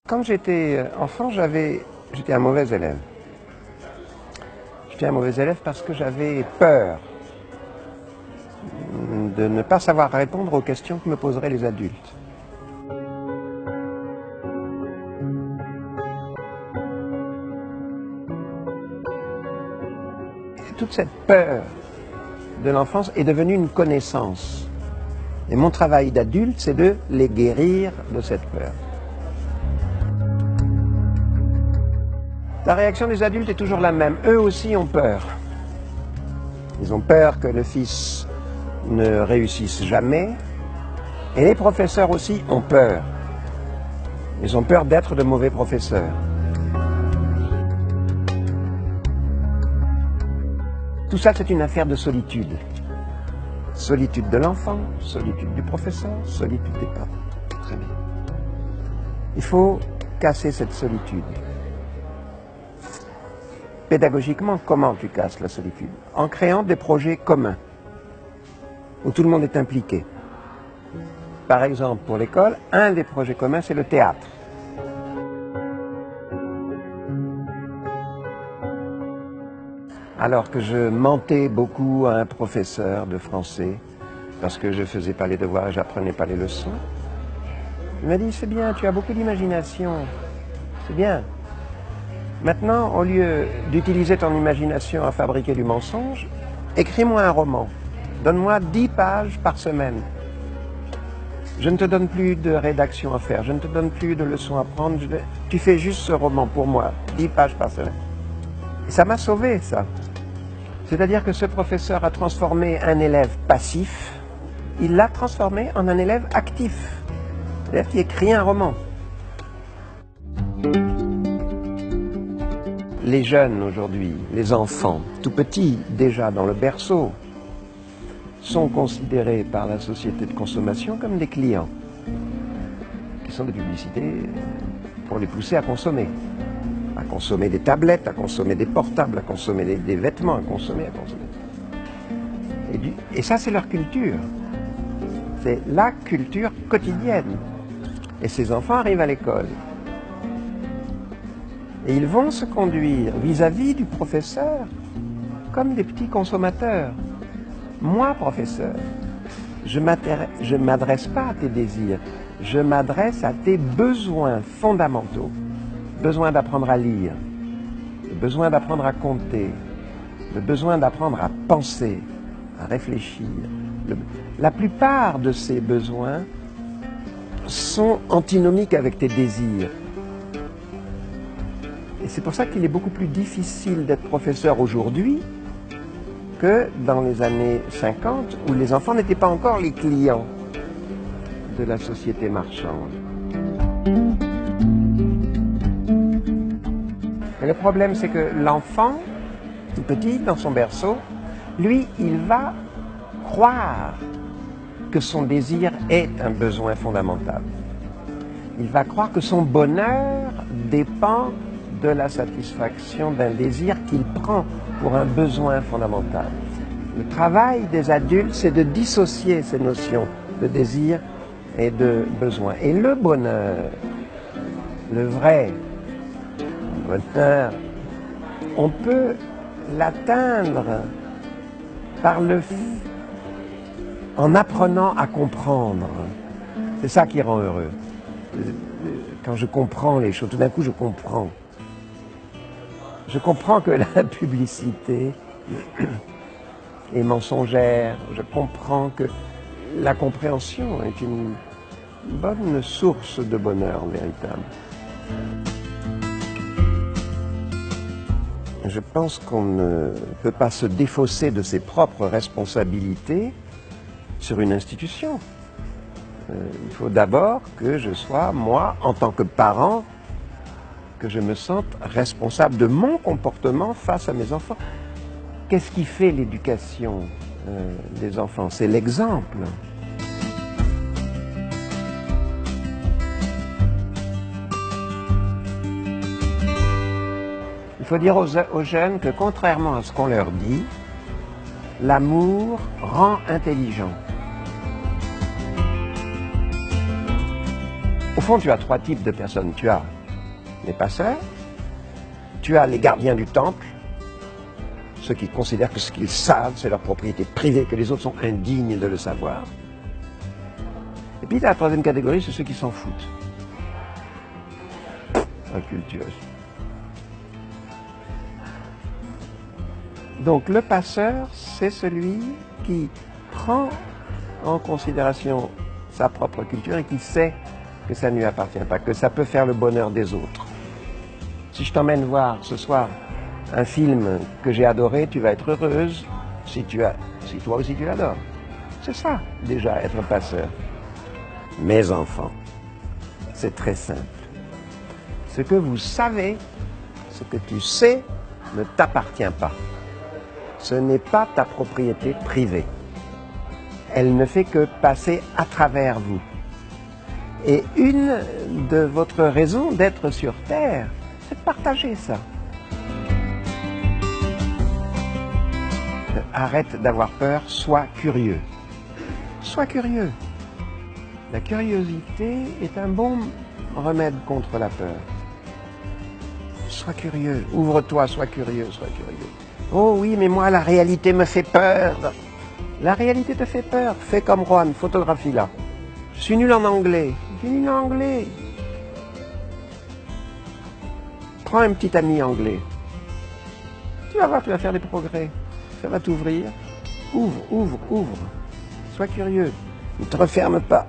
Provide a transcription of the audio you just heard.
Quand j'étais enfant, j'étais un mauvais élève. J'étais un mauvais élève parce que j'avais peur de ne pas savoir répondre aux questions que me poseraient les adultes. Et toute cette peur de l'enfance est devenue une connaissance. Et mon travail d'adulte, c'est de les guérir de cette peur. La réaction des adultes est toujours la même. Eux aussi ont peur. Ils ont peur que le fils ne réussisse jamais. Et les professeurs aussi ont peur. Ils ont peur d'être de mauvais professeurs. Tout ça, c'est une affaire de solitude. Solitude de l'enfant, solitude du professeur, solitude des parents. Très bien. Il faut casser cette solitude. Pédagogiquement, comment tu casses la solitude? En créant des projets communs, où tout le monde est impliqué. Par exemple, pour l'école, un des projets communs, c'est le théâtre. Alors que je mentais beaucoup à un professeur de français, parce que je ne faisais pas les devoirs et j'apprenais pas les leçons, il m'a dit, c'est bien, tu as beaucoup d'imagination, c'est bien. Maintenant, au lieu d'utiliser ton imagination à fabriquer du mensonge, écris-moi un roman. Donne-moi 10 pages par semaine. Je ne te donne plus de rédaction à faire, je ne te donne plus de leçons à prendre. Tu fais juste ce roman pour moi, 10 pages par semaine. Et ça m'a sauvé, ça. C'est-à-dire que ce professeur a transformé un élève passif, il l'a transformé en un élève actif. C'est-à-dire qui écrit un roman. Les jeunes aujourd'hui, les enfants, tout petits, déjà dans le berceau, sont considérés par la société de consommation comme des clients, qui sont des publicités pour les pousser à consommer des tablettes, à consommer des portables, à consommer des vêtements, à consommer. Et ça, c'est leur culture. C'est la culture quotidienne. Et ces enfants arrivent à l'école. Et ils vont se conduire vis-à-vis du professeur comme des petits consommateurs. Moi, professeur, je ne m'adresse pas à tes désirs, je m'adresse à tes besoins fondamentaux. Besoin d'apprendre à lire, le besoin d'apprendre à compter, le besoin d'apprendre à penser, à réfléchir. La plupart de ces besoins sont antinomiques avec tes désirs. Et c'est pour ça qu'il est beaucoup plus difficile d'être professeur aujourd'hui que dans les années 50, où les enfants n'étaient pas encore les clients de la société marchande. Et le problème, c'est que l'enfant, tout petit, dans son berceau, lui, il va croire que son désir est un besoin fondamental. Il va croire que son bonheur dépend de la satisfaction d'un désir qu'il prend pour un besoin fondamental. Le travail des adultes, c'est de dissocier ces notions de désir et de besoin. Et le bonheur, le vrai bonheur, on peut l'atteindre en apprenant à comprendre. C'est ça qui rend heureux. Quand je comprends les choses, tout d'un coup je comprends. Je comprends que la publicité est mensongère. Je comprends que la compréhension est une bonne source de bonheur véritable. Je pense qu'on ne peut pas se défausser de ses propres responsabilités sur une institution. Il faut d'abord que je sois, moi, en tant que parent, que je me sente responsable de mon comportement face à mes enfants. Qu'est-ce qui fait l'éducation des enfants? C'est l'exemple. Il faut dire aux jeunes que contrairement à ce qu'on leur dit, l'amour rend intelligent. Au fond, tu as 3 types de personnes. Tu as les passeurs, tu as les gardiens du temple, ceux qui considèrent que ce qu'ils savent, c'est leur propriété privée, que les autres sont indignes de le savoir. Et puis la troisième catégorie, c'est ceux qui s'en foutent. Incultueux. Donc le passeur, c'est celui qui prend en considération sa propre culture et qui sait que ça ne lui appartient pas, que ça peut faire le bonheur des autres. Si je t'emmène voir ce soir un film que j'ai adoré, tu vas être heureuse si toi aussi tu l'adores. C'est ça, déjà, être passeur. Mes enfants, c'est très simple. Ce que vous savez, ce que tu sais, ne t'appartient pas. Ce n'est pas ta propriété privée. Elle ne fait que passer à travers vous. Et une de votre raison d'être sur Terre, c'est de partager ça. Arrête d'avoir peur, sois curieux. Sois curieux. La curiosité est un bon remède contre la peur. Sois curieux, ouvre-toi, sois curieux, sois curieux. Oh oui, mais moi, la réalité me fait peur. La réalité te fait peur. Fais comme Juan, photographie-la. Je suis nul en anglais. Je suis nul en anglais. Prends un petit ami anglais. Tu vas voir, tu vas faire des progrès. Ça va t'ouvrir. Ouvre, ouvre, ouvre. Sois curieux. Ne te referme pas.